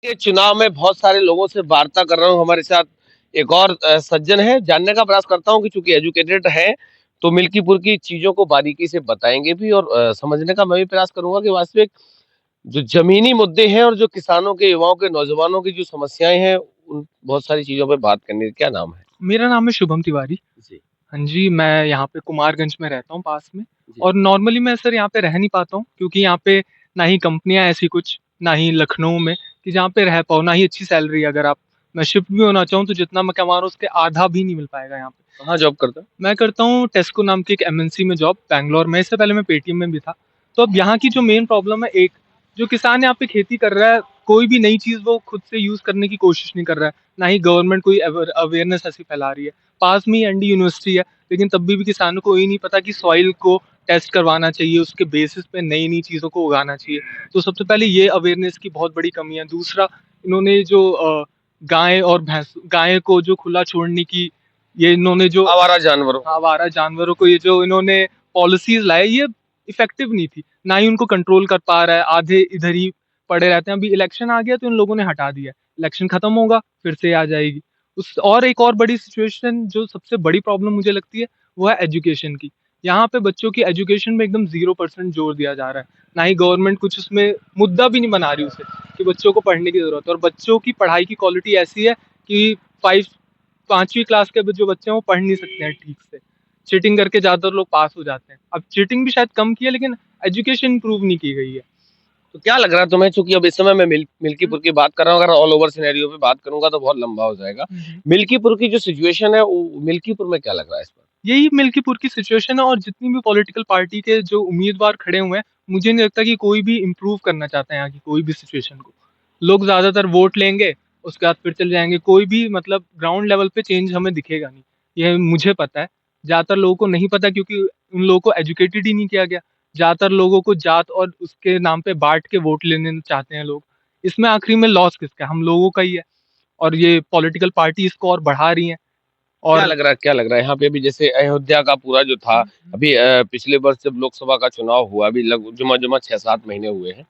के चुनाव में बहुत सारे लोगों से वार्ता कर रहा हूँ। हमारे साथ एक और सज्जन है। जानने का प्रयास करता हूँ कि चूंकि एजुकेटेड है तो मिल्कीपुर की चीजों को बारीकी से बताएंगे भी और समझने का मैं भी प्रयास करूंगा कि वास्तविक जो जमीनी मुद्दे हैं और जो किसानों के, युवाओं के, नौजवानों की जो समस्याएं हैं, उन बहुत सारी चीजों पे बात करनी है। क्या नाम है? मेरा नाम है शुभम तिवारी। जी। हाँ जी, मैं यहाँ पे कुमारगंज में रहता हूँ पास में। जी। और नॉर्मली मैं सर यहाँ पे रह नहीं पाता हूँ क्योंकि यहाँ पे ना ही कंपनियाँ ऐसी कुछ, ना ही लखनऊ में कि जहाँ पे रह पाऊँ, ना ही अच्छी सैलरी। अगर आप मैं शिफ्ट भी होना चाहूँ तो जितना मैं कमा रहा हूँ उसके आधा भी नहीं मिल पाएगा यहाँ पे। कहाँ जॉब करता है? मैं करता हूँ टेस्को नाम की एक एमएनसी में जॉब, बैंगलोर में। इससे पहले मैं पेटीएम में भी था। तो अब यहाँ की जो मेन प्रॉब्लम है, एक जो किसान यहाँ पे खेती कर रहा है, कोई भी नई चीज वो खुद से यूज करने की कोशिश नहीं कर रहा है। ना ही गवर्नमेंट कोई अवेयरनेस ऐसी फैला रही है। पास में ही एनडी यूनिवर्सिटी है, लेकिन तब भी किसानों को ये नहीं पता कि सॉइल को टेस्ट करवाना चाहिए, उसके बेसिस पे नई नई चीजों को उगाना चाहिए। तो सबसे पहले ये अवेयरनेस की बहुत बड़ी कमी है। दूसरा, इन्होंने जो गाय को जो खुला छोड़ने की, ये इन्होंने जो आवारा जानवरों। आवारा जानवरों को ये जो इन्होंने पॉलिसीज लाए, ये इफेक्टिव नहीं थी। ना ही उनको कंट्रोल कर पा रहा है, आधे इधर ही पड़े रहते हैं। अभी इलेक्शन आ गया तो इन लोगों ने हटा दिया। इलेक्शन खत्म होगा फिर से आ जाएगी। उस और एक और बड़ी सिचुएशन जो सबसे बड़ी प्रॉब्लम मुझे लगती है, वो है एजुकेशन की। यहाँ पे बच्चों की एजुकेशन में एकदम 0% जोर दिया जा रहा है। ना ही गवर्नमेंट कुछ उसमें मुद्दा भी नहीं बना रही उसे कि बच्चों को पढ़ने की जरूरत है। और बच्चों की पढ़ाई की क्वालिटी ऐसी है कि फाइव 5वीं क्लास के जो बच्चे हैं वो पढ़ नहीं सकते हैं ठीक से। चीटिंग करके ज्यादातर लोग पास हो जाते हैं। अब चीटिंग भी शायद कम की है, लेकिन एजुकेशन इंप्रूव नहीं की गई है। तो क्या लग रहा है तुम्हें, चूंकि अब इस समय मैं मिल्कीपुर की बात कर रहा हूँ, अगर ऑल ओवर सिनेरियो पे बात करूंगा तो बहुत लंबा हो जाएगा। हम्म। मिल्कीपुर की जो सिचुएशन है, मिल्कीपुर में क्या लग रहा है इस पर? यही मिल्कीपुर की सिचुएशन है। और जितनी भी पॉलिटिकल पार्टी के जो उम्मीदवार खड़े हुए हैं, मुझे नहीं लगता कि कोई भी इम्प्रूव करना चाहता है यहाँ की कोई भी सिचुएशन को। लोग ज्यादातर वोट लेंगे, उसके बाद फिर चले जाएंगे। कोई भी मतलब ग्राउंड लेवल पे चेंज हमें दिखेगा नहीं, ये मुझे पता है। ज्यादातर लोगों को नहीं पता क्योंकि उन लोगों को एजुकेटेड ही नहीं किया गया। ज्यादातर लोगों को जात और उसके नाम पे बांट के वोट लेने चाहते हैं लोग। इसमें आखिरी में लॉस किसका है? हम लोगों का ही है। और ये पॉलिटिकल पार्टी इसको और बढ़ा रही है। क्या और लग रहा है, क्या लग रहा है यहाँ पे भी? जैसे अयोध्या का पूरा जो था, अभी पिछले वर्ष जब लोकसभा का चुनाव हुआ, अभी लगभग जुमा जुमा 6-7 महीने हुए हैं,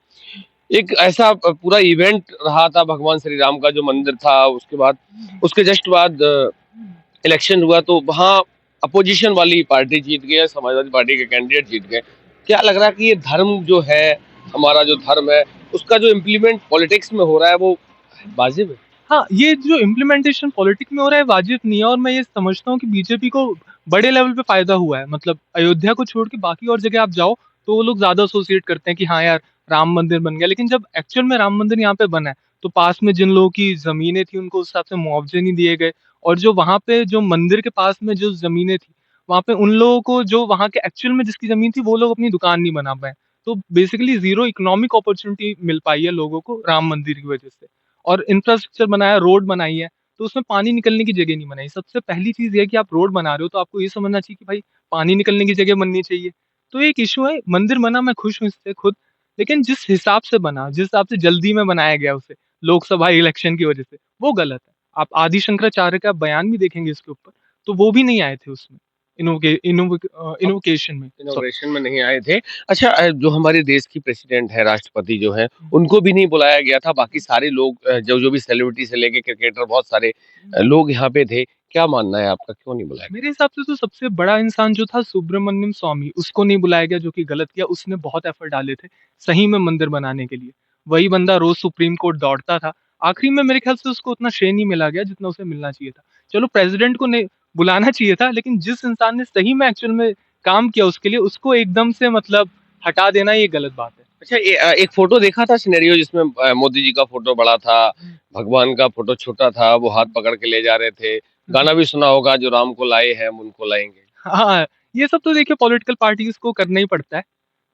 एक ऐसा पूरा इवेंट रहा था भगवान श्री राम का जो मंदिर था। उसके बाद, उसके जस्ट बाद इलेक्शन हुआ तो वहाँ अपोजिशन वाली पार्टी जीत गई, समाजवादी पार्टी के कैंडिडेट जीत गए। क्या लग रहा है कि ये धर्म जो है, हमारा जो धर्म है, उसका जो इम्प्लीमेंट पॉलिटिक्स में हो रहा है वो वाजिब है? हाँ, ये जो इम्प्लीमेंटेशन पॉलिटिक्स में हो रहा है वाजिब नहीं है। और मैं ये समझता हूँ कि बीजेपी को बड़े लेवल पे फायदा हुआ है। मतलब अयोध्या को छोड़ के बाकी और जगह आप जाओ तो वो लोग ज्यादा एसोसिएट करते हैं कि हाँ यार, राम मंदिर बन गया। लेकिन जब एक्चुअल में राम मंदिर यहाँ पे बना है, तो पास में जिन लोगों की जमीनें थी उनको उस हिसाब से मुआवजे नहीं दिए गए। और जो वहां पे जो मंदिर के पास में जो जमीनें थी, वहां पे उन लोगों को जो वहां के एक्चुअल में जिसकी जमीन थी, वो लोग अपनी दुकान नहीं बना पाए। तो बेसिकली जीरो इकोनॉमिक अपॉर्चुनिटी मिल पाई है लोगों को राम मंदिर की वजह से। और इंफ्रास्ट्रक्चर बनाया, रोड बनाई है, तो उसमें पानी निकलने की जगह नहीं बनाई। सबसे पहली चीज ये है कि आप रोड बना रहे हो तो आपको ये समझना चाहिए कि भाई पानी निकलने की जगह बननी चाहिए। तो एक इशू है। मंदिर बना, मैं खुश हूँ इससे खुद। लेकिन जिस हिसाब से बना, जिस हिसाब से जल्दी में बनाया गया उसे लोकसभा इलेक्शन की वजह से, वो गलत है। आप आदि शंकराचार्य का बयान भी देखेंगे इसके ऊपर, तो वो भी नहीं आए थे उसमें इनोवेशन में। इनॉग्रेशन में नहीं आए थे। अच्छा, जो हमारे देश की प्रेसिडेंट है, राष्ट्रपति जो है, उनको भी नहीं बुलाया गया था। बाकी सारे लोग, जो भी सेलिब्रिटी से लेके क्रिकेटर, बहुत सारे लोग यहाँ पे थे। क्या मानना है आपका, क्यों नहीं बुलाया मेरे हिसाब से तो सबसे बड़ा इंसान जो था सुब्रमण्यम स्वामी, उसको नहीं बुलाया गया, जो कि गलत किया। उसने बहुत एफर्ट डाले थे सही में मंदिर बनाने के लिए। वही बंदा रोज सुप्रीम कोर्ट दौड़ता था। आखिरी में मेरे ख्याल से उसको उतना श्रेय नहीं मिला गया जितना उसे मिलना चाहिए था। चलो, प्रेसिडेंट को नहीं बुलाना चाहिए था, लेकिन जिस इंसान ने सही में एक्चुअल में काम किया उसके लिए, उसको एकदम से मतलब हटा देना, ये गलत बात है। अच्छा, एक फोटो देखा था सिनेरियो जिसमें मोदी जी का फोटो बड़ा था, भगवान का फोटो छोटा था, वो हाथ पकड़ के ले जा रहे थे। गाना भी सुना होगा, जो राम को लाए हैं हम उनको लाएंगे। हाँ, ये सब तो देखिए पॉलिटिकल पार्टीज को करना ही पड़ता है।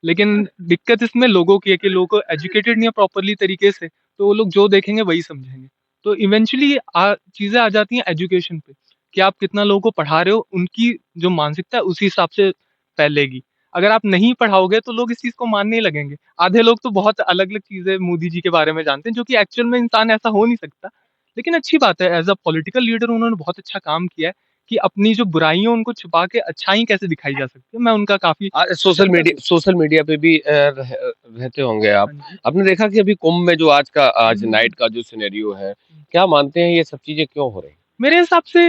लेकिन दिक्कत इसमें लोगों की है कि लोगों को एजुकेटेड नहीं है प्रॉपरली तरीके से, तो वो लोग जो देखेंगे वही समझेंगे। तो इवेंचुअली चीजें आ जाती हैं एजुकेशन पे, कि आप कितना लोगों को पढ़ा रहे हो। उनकी जो मानसिकता है उसी हिसाब से फैलेगी। अगर आप नहीं पढ़ाओगे तो लोग इस चीज को मानने ही लगेंगे। आधे लोग तो बहुत अलग अलग चीजें मोदी जी के बारे में जानते हैं, जो कि एक्चुअल में इंसान ऐसा हो नहीं सकता। लेकिन अच्छी बात है, एज अ पॉलिटिकल लीडर उन्होंने बहुत अच्छा काम किया है कि अपनी जो बुराई है उनको छुपा के अच्छाई कैसे दिखाई जा सकती है। मैं उनका काफ़ी सोशल मीडिया पे भी रहते होंगे आप। हाँ जी। आपने देखा कि अभी कुंभ में जो आज हुँ, नाइट का जो सिनेरियो है, हुँ। क्या मानते हैं ये सब चीज़ें क्यों हो रही हैं? मेरे हिसाब से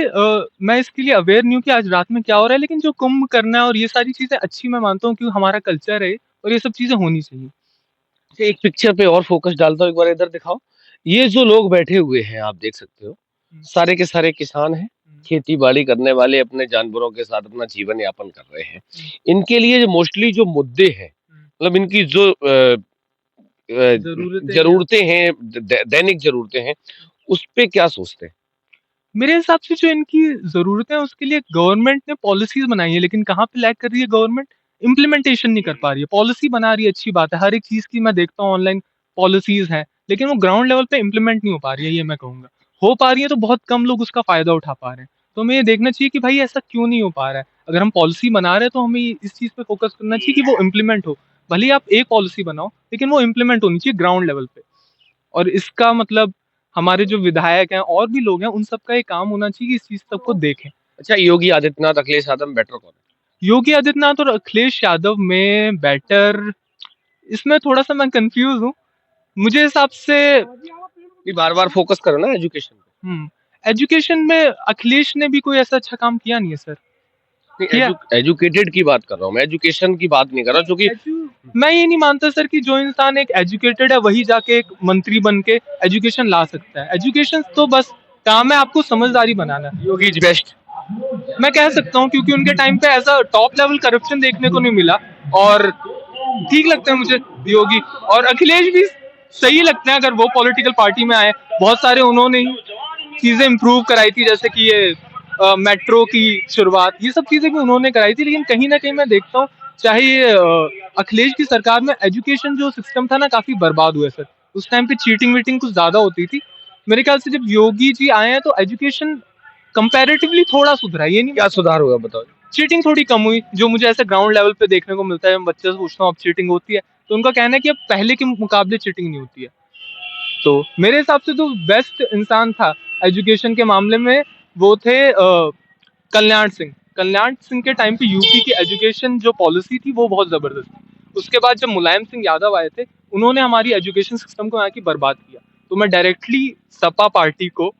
मैं इसके लिए अवेयर नहीं हूँ कि आज रात में क्या हो रहा है, लेकिन जो कुंभ करना है और ये सारी चीज़ें अच्छी मैं मानता हूँ कि हमारा कल्चर है और ये सब चीज़ें होनी चाहिए। अच्छा, एक पिक्चर पे और फोकस डालता हूँ, एक बार इधर दिखाओ। ये जो लोग बैठे हुए हैं आप देख सकते हो, हुँ, सारे के सारे किसान हैं, हुँ, खेती-बाड़ी करने वाले अपने जानवरों के साथ अपना जीवन यापन कर रहे हैं। हुँ, इनके लिए जो मोस्टली जो मुद्दे हैं, हुँ। मतलब इनकी जो ज़रूरतें या ज़रूरतें हैं, दैनिक ज़रूरतें हैं, उस पे क्या सोचते हैं? मेरे हिसाब से जो इनकी ज़रूरतें हैं उसके लिए गवर्नमेंट ने पॉलिसीज़ बनाई है, लेकिन कहाँ पे लैग कर रही है गवर्नमेंट? इम्प्लीमेंटेशन नहीं कर पा रही है। पॉलिसी बना रही है, अच्छी बात है, हर एक चीज़ की मैं देखता हूँ ऑनलाइन पॉलिसीज़ हैं, लेकिन वो ग्राउंड लेवल पे इम्प्लीमेंट नहीं हो पा रही है, ये मैं कहूँगा। हो पा रही है तो बहुत कम लोग उसका फ़ायदा उठा पा रहे हैं। तो हमें ये देखना चाहिए कि भाई ऐसा क्यों नहीं हो पा रहा है? अगर हम पॉलिसी बना रहे हैं तो हमें इस चीज़ पे फ़ोकस करना चाहिए कि वो इम्प्लीमेंट हो। भले ही आप एक पॉलिसी बनाओ, लेकिन वो इम्प्लीमेंट होनी चाहिए ग्राउंड लेवल पे। और इसका मतलब हमारे जो विधायक हैं और भी लोग हैं, उन सबका ये काम होना चाहिए कि इस चीज़ सबको देखें। अच्छा, योगी आदित्यनाथ, अखिलेश यादव बेटर कौन है? योगी आदित्यनाथ और अखिलेश यादव में बेटर इसमें थोड़ा-सा मैं कन्फ्यूज़ हूँ। मुझे हिसाब से ये बार-बार फोकस करो ना एजुकेशन पे। एजुकेशन में अखिलेश ने भी कोई ऐसा अच्छा काम किया नहीं है सर। नहीं, किया एजुकेटेड की बात कर रहा हूँ मैं, एजुकेशन की बात नहीं कर रहा, क्योंकि एजू मैं ये नहीं मानता सर कि जो इंसान एक एजुकेटेड है वही जाके एक मंत्री बन के एजुकेशन ला सकता है। एजुकेशन तो बस काम है आपको समझदारी बनाना। योगी इज बेस्ट। मैं कह सकता हूँ क्योंकि उनके टाइम पे ऐसा टॉप लेवल करप्शन देखने को नहीं मिला और ठीक लगता है मुझे योगी और अखिलेश भी सही लगते हैं अगर वो पॉलिटिकल पार्टी में आए। बहुत सारे उन्होंने ही चीजें इम्प्रूव कराई थी जैसे कि ये मेट्रो की शुरुआत ये सब चीजें भी उन्होंने कराई थी लेकिन कहीं ना कहीं मैं देखता हूँ चाहे ये अखिलेश की सरकार में एजुकेशन जो सिस्टम था ना काफी बर्बाद हुआ है सर। उस टाइम पे चीटिंग वीटिंग कुछ ज्यादा होती थी। मेरे ख्याल से जब योगी जी आए हैं तो एजुकेशन कंपैरेटिवली थोड़ा सुधरा है। ये नहीं क्या सुधार हुआ बताओ? चीटिंग थोड़ी कम हुई जो मुझे ऐसे ग्राउंड लेवल पे देखने को मिलता है। मैं बच्चे से पूछता हूँ अब चीटिंग होती है तो उनका कहना है कि अब पहले के मुकाबले चीटिंग नहीं होती है। तो मेरे हिसाब से जो बेस्ट इंसान था एजुकेशन के मामले में वो थे कल्याण सिंह। कल्याण सिंह के टाइम पे यूपी की एजुकेशन जो पॉलिसी थी वो बहुत जबरदस्त थी। उसके बाद जब मुलायम सिंह यादव आए थे उन्होंने हमारी एजुकेशन सिस्टम को यहाँ की बर्बाद किया। तो मैं डायरेक्टली सपा पार्टी को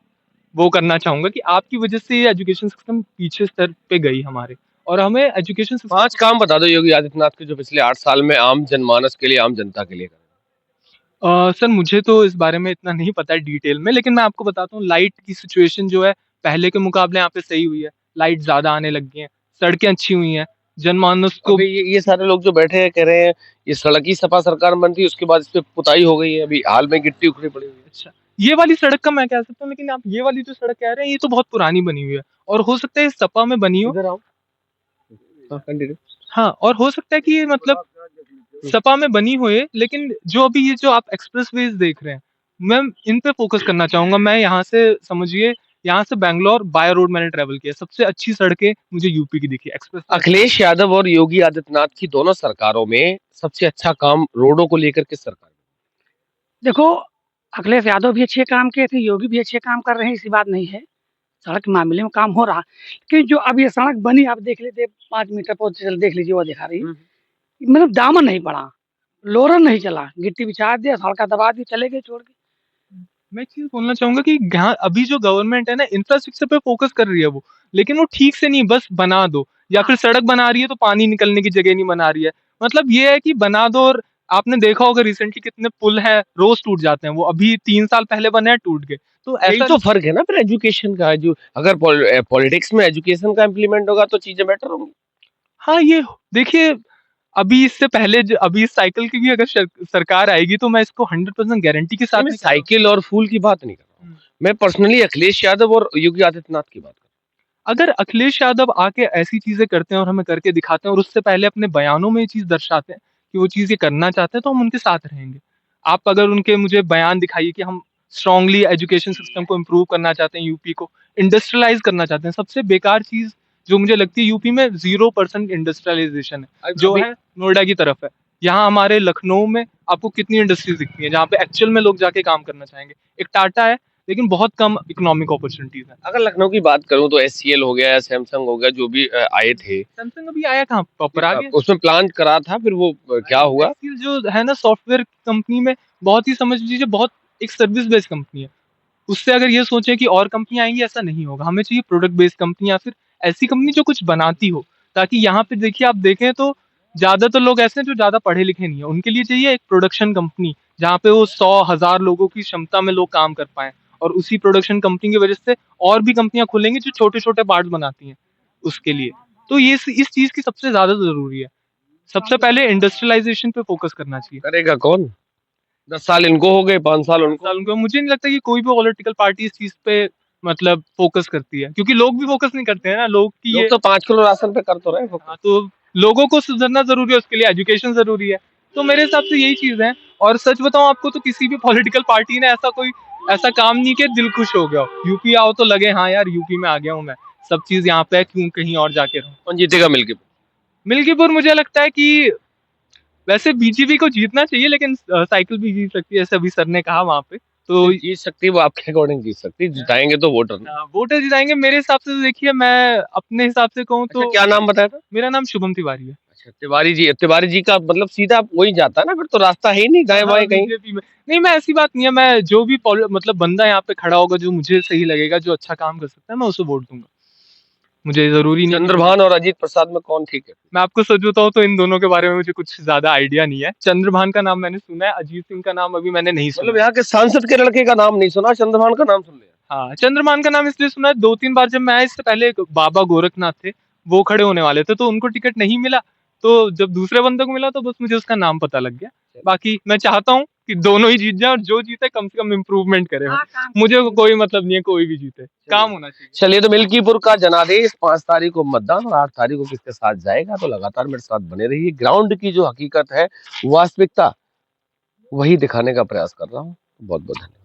वो करना चाहूंगा कि आपकी वजह से ये एजुकेशन सिस्टम पीछे स्तर पे गई हमारे और हमें एजुकेशन सिस्टम 5 काम बता दो योगी आदित्यनाथ के जो पिछले 8 साल में आम जनमानस के लिए, आम जनता के लिए करे। सर मुझे तो इस बारे में इतना नहीं पता है डिटेल में लेकिन मैं आपको बताता हूँ लाइट की सिचुएशन जो है पहले के मुकाबले यहाँ पे सही हुई है। लाइट ज्यादा आने लग गई है, सड़कें अच्छी हुई हैं, जनमानस को अभी ये सारे लोग जो बैठे हैं कह रहे हैं ये सड़क ही सपा सरकार बनती, उसके बाद इस पे पुताई हो गई है, अभी हाल में गिट्टी उखड़ी पड़ी हुई है। अच्छा ये वाली सड़क का मैं कह सकता हूँ लेकिन आप ये वाली जो सड़क कह रहे हैं ये तो बहुत पुरानी बनी हुई है और हो सकता है इस सपा में बनी हो। इधर आओ। हाँ, कंटिन्यू। हाँ और हो सकता है कि ये मतलब सपा में बनी हुई लेकिन जो अभी ये जो आप एक्सप्रेसवेज देख रहे हैं मैं इन पे फोकस करना चाहूंगा। मैं यहाँ से समझिए यहाँ से बैंगलोर बाय रोड मैंने ट्रेवल किया सबसे अच्छी सड़कें मुझे यूपी की दिखी एक्सप्रेस। अखिलेश यादव और योगी आदित्यनाथ की दोनों सरकारों में सबसे अच्छा काम रोडों को लेकर किस सरकार ने? देखो, अखिलेश यादव भी अच्छे काम किए थे, योगी भी अच्छे काम कर रहे हैं, ऐसी बात नहीं है। सड़क के मामले में काम हो रहा, लेकिन जो अब ये सड़क बनी आप देख लीजिए 5 मीटर पर चल देख लीजिए वो दिखा रही है। मतलब दामन नहीं पड़ा, लोरर नहीं चला, गिट्टी बिछा दिया, सड़का दबा दी, चले गए छोड़ के। मैं एक चीज बोलना चाहूंगा कि यहाँ अभी जो गवर्नमेंट है ना इंफ्रास्ट्रक्चर पे फोकस कर रही है वो लेकिन वो ठीक से नहीं बस बना दो या फिर सड़क बना रही है तो पानी निकलने की जगह नहीं बना रही है। मतलब ये है कि बना दो और आपने देखा होगा रिसेंटली कितने पुल हैं रोज टूट जाते हैं वो अभी 3 साल पहले बने हैं टूट गए। तो यही ऐसा तो फर्क है ना फिर एजुकेशन का, जो अगर पॉलिटिक्स में एजुकेशन का इम्प्लीमेंट होगा तो चीजें बेटर होंगी। हाँ ये देखिए अभी इससे पहले अभी इस साइकिल की भी अगर सरकार आएगी तो मैं इसको 100% गारंटी के साथ मैं नहीं कह रहा हूँ। साइकिल और फूल की बात नहीं कर रहा हूँ, हम्म। मैं पर्सनली अखिलेश यादव और योगी आदित्यनाथ की बात कर अगर अखिलेश यादव आके ऐसी चीजें करते हैं और हमें करके दिखाते हैं और उससे पहले अपने बयानों में ये चीज दर्शाते हैं कि वो चीज ये करना चाहते हैं तो हम उनके साथ रहेंगे। आप अगर उनके मुझे बयान दिखाइए कि हम स्ट्रांगली एजुकेशन सिस्टम को इम्प्रूव करना चाहते हैं यूपी को इंडस्ट्रियलाइज करना चाहते हैं। सबसे बेकार चीज जो मुझे लगती है यूपी में 0% इंडस्ट्रियलाइजेशन है जो अभी है नोएडा की तरफ है। यहाँ हमारे लखनऊ में आपको कितनी इंडस्ट्रीज दिखती है जहाँ पे एक्चुअल में लोग जाके काम करना चाहेंगे। एक टाटा है लेकिन बहुत कम इकोनॉमिक अपॉर्चुनिटीज हैं। अगर लखनऊ की बात करूं तो एचसीएल हो गया, सैमसंग हो गया, जो भी आए थे, सैमसंग अभी आया कहाँ प्रॉपर आ गया। उसमें प्लान करा था, फिर वो क्या हुआ? HCL जो है ना सॉफ्टवेयर कंपनी में बहुत ही समझ लीजिए बहुत एक सर्विस बेस्ड कंपनी है। उससे अगर ये सोचें कि और कंपनी आएंगी, ऐसा नहीं होगा। हमें चाहिए प्रोडक्ट बेस्ड कंपनी या फिर ऐसी कंपनी जो कुछ बनाती हो, ताकि यहाँ पे देखिए आप देखें तो ज्यादातर लोग ऐसे हैं जो ज्यादा पढ़े लिखे नहीं है, उनके लिए चाहिए एक प्रोडक्शन कंपनी जहाँ पे वो 100,000 लोगों की क्षमता में लोग काम कर पाए, और उसी प्रोडक्शन कंपनी की वजह से और भी कंपनियां खुलेंगी जो छोटे छोटे पार्ट्स बनाती हैं उसके लिए। तो ये इस चीज की सबसे ज्यादा जरूरी है। सबसे पहले इंडस्ट्रियलाइजेशन पे फोकस करना चाहिए। करेगा कौन? 10 साल इनको हो गए, 5 साल उनको। साल उनको, मुझे नहीं लगता कि कोई भी पॉलिटिकल पार्टी इस चीज पे मतलब फोकस करती है, क्योंकि लोग भी फोकस नहीं करते हैं ना। लोग की लोग ये तो 5 किलो राशन पे कर तो रहे हाँ, तो लोगों को सुधरना जरूरी है, उसके लिए एजुकेशन जरूरी है। तो मेरे हिसाब से यही चीज है। और सच बताऊं आपको तो किसी भी पॉलिटिकल पार्टी ने ऐसा काम नहीं किया दिल खुश हो गया हो। यूपी आओ तो लगे हाँ यार यूपी में आ गया हूँ मैं, सब चीज यहाँ पे है, क्यों कहीं और जाके रहूं। कौन जीतेगा मिलके? मिल्कीपुर मुझे लगता है कि वैसे बीजेपी को जीतना चाहिए, लेकिन साइकिल भी जीत सकती है, ऐसे अभी सर ने कहा वहां पे। तो जीत सकती है वो, आपके अकॉर्डिंग जीत सकती है, जिताएंगे तो वोटर ना। वोटर जिताएंगे मेरे हिसाब से। तो देखिए मैं अपने हिसाब से कहूँ अच्छा, तो क्या नाम बताया था? मेरा नाम शुभम तिवारी है। अच्छा, तिवारी जी का मतलब सीधा वही जाता है ना, फिर तो रास्ता है ही नहीं दाएं बाएं कहीं। बीजेपी में नहीं, मैं ऐसी बात नहीं है। मैं जो भी मतलब बंदा यहाँ पे खड़ा होगा जो मुझे सही लगेगा, जो अच्छा काम कर सकता है, मैं उसे वोट दूंगा। मुझे जरूरी नहीं। चंद्रभान और अजीत प्रसाद में कौन ठीक है? मैं आपको सच बताऊं तो इन दोनों के बारे में मुझे कुछ ज्यादा आइडिया नहीं है। चंद्रभान का नाम मैंने सुना है, अजीत सिंह का नाम अभी मैंने नहीं मतलब सुना। यहाँ के सांसद के लड़के का नाम नहीं सुना, चंद्रभान का नाम सुन लिया। हाँ, चंद्रभान का नाम इसलिए सुना है, 2-3 बार जब मैं आया इससे पहले एक बाबा गोरखनाथ थे, वो खड़े होने वाले थे, तो उनको टिकट नहीं मिला। तो जब दूसरे बंदे को मिला तो बस मुझे उसका नाम पता लग गया। बाकी मैं चाहता हूँ कि दोनों ही जीत जाए, और जो जीते कम से कम इम्प्रूवमेंट करे। मुझे कोई मतलब नहीं है कोई भी जीते, काम होना चाहिए। चलिए, तो मिल्कीपुर का जनादेश 5 तारीख को मतदान और 8 तारीख को किसके साथ जाएगा, तो लगातार मेरे साथ बने रहिए। ग्राउंड की जो हकीकत है, वास्तविकता, वही दिखाने का प्रयास कर रहा हूँ। बहुत बहुत धन्यवाद।